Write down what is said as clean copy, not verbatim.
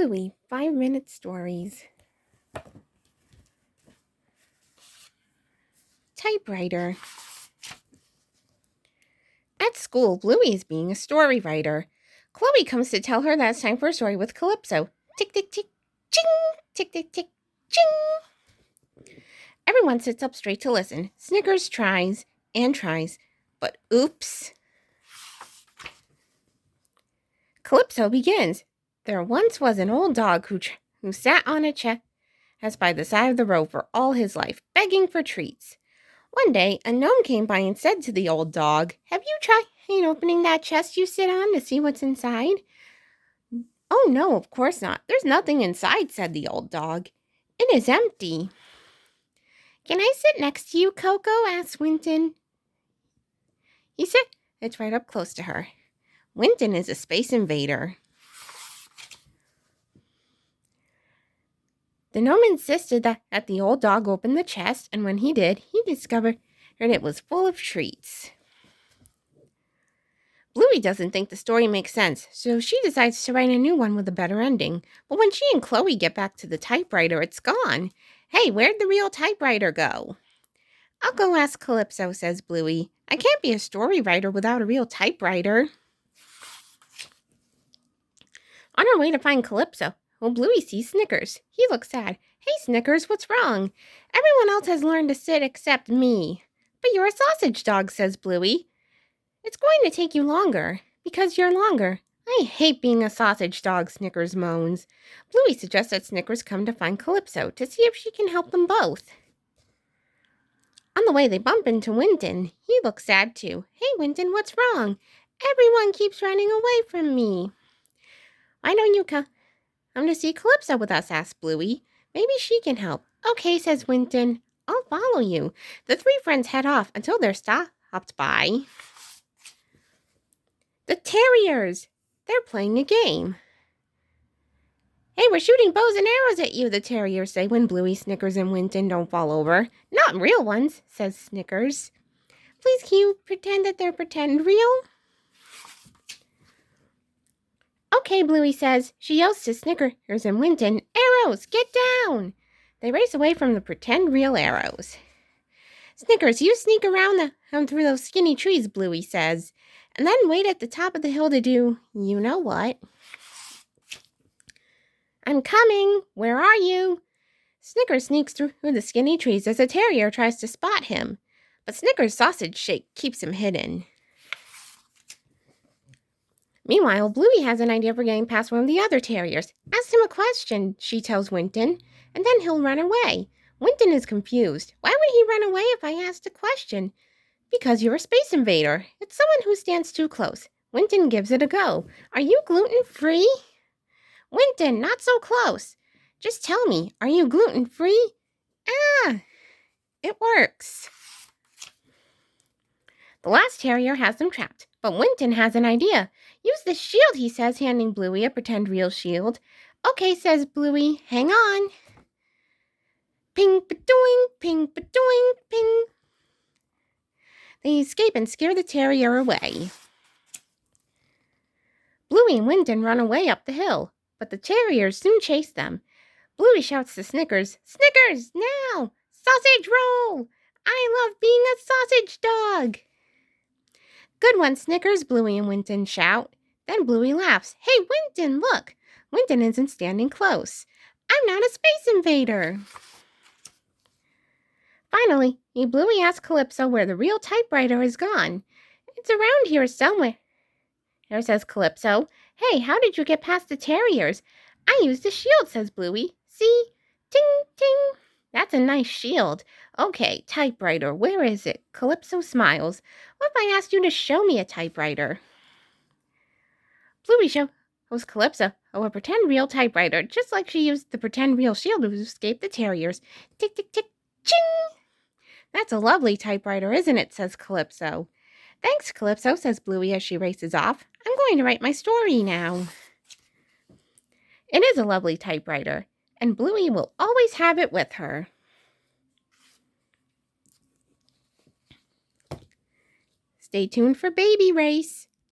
Bluey 5-minute stories. Typewriter. At school, Bluey is being a story writer. Chloe comes to tell her that it's time for a story with Calypso. Tick, tick, tick, ching! Tick, tick, tick, ching! Everyone sits up straight to listen. Snickers tries and tries, but oops. Calypso begins. There once was an old dog who sat on a chest by the side of the road for all his life, begging for treats. One day, a gnome came by and said to the old dog, "Have you tried opening that chest you sit on to see what's inside?" "Oh, no, of course not. There's nothing inside," said the old dog. "It is empty." "Can I sit next to you, Coco?" asked Winton. He said, "It's right up close to her." Winton is a space invader. The gnome insisted that the old dog open the chest, and when he did, he discovered it was full of treats. Bluey doesn't think the story makes sense, so she decides to write a new one with a better ending. But when she and Chloe get back to the typewriter, it's gone. "Hey, where'd the real typewriter go?" "I'll go ask Calypso," says Bluey. "I can't be a story writer without a real typewriter." On her way to find Calypso, Bluey sees Snickers. He looks sad. "Hey, Snickers, what's wrong? Everyone else has learned to sit except me." "But you're a sausage dog," says Bluey. "It's going to take you longer, because you're longer." "I hate being a sausage dog," Snickers moans. Bluey suggests that Snickers come to find Calypso to see if she can help them both. On the way, they bump into Winton. He looks sad too. "Hey, Winton, what's wrong? Everyone keeps running away from me." "Why don't you come to see Calypso with us?" asked Bluey. "Maybe she can help." "Okay," says Winton. "I'll follow you." The three friends head off until they're stopped by the Terriers. They're playing a game. "Hey, we're shooting bows and arrows at you," the Terriers say when Bluey, Snickers, and Winton don't fall over. "Not real ones," says Snickers. "Please, can you pretend that they're pretend real?" "Okay," Bluey says. She yells to Snickers and Winton, "Arrows, get down!" They race away from the pretend real arrows. "Snickers, you sneak around through those skinny trees," Bluey says, "and then wait at the top of the hill to do you know what." "I'm coming. Where are you?" Snickers sneaks through the skinny trees as a terrier tries to spot him, but Snickers' sausage shake keeps him hidden. Meanwhile, Bluey has an idea for getting past one of the other terriers. "Ask him a question," she tells Winton, "and then he'll run away." Winton is confused. "Why would he run away if I asked a question?" "Because you're a space invader. It's someone who stands too close." Winton gives it a go. "Are you gluten-free?" "Winton, not so close. Just tell me, are you gluten-free?" "Ah, it works." The last terrier has them trapped, but Winton has an idea. "Use the shield," he says, handing Bluey a pretend real shield. "Okay," says Bluey. "Hang on." Ping-ba-doing, ping-ba-doing, ping. They escape and scare the terrier away. Bluey and Winton run away up the hill, but the terriers soon chase them. Bluey shouts to Snickers, "Snickers, now! Sausage roll! I love being a sausage dog!" "Good one, Snickers," Bluey and Winton shout. Then Bluey laughs. "Hey, Winton, look!" Winton isn't standing close. "I'm not a space invader." Finally, Bluey asks Calypso where the real typewriter is gone. "It's around here somewhere," says Calypso. "Hey, how did you get past the terriers?" "I used the shield," says Bluey. "See? Ting, ting. That's a nice shield. Okay, typewriter, where is it?" Calypso smiles. "What if I asked you to show me a typewriter?" Bluey shows Calypso a pretend real typewriter, just like she used the pretend real shield to escape the terriers. Tick, tick, tick, ching! "That's a lovely typewriter, isn't it?" says Calypso. "Thanks, Calypso," says Bluey as she races off. "I'm going to write my story now." It is a lovely typewriter, and Bluey will always have it with her. Stay tuned for Baby Race.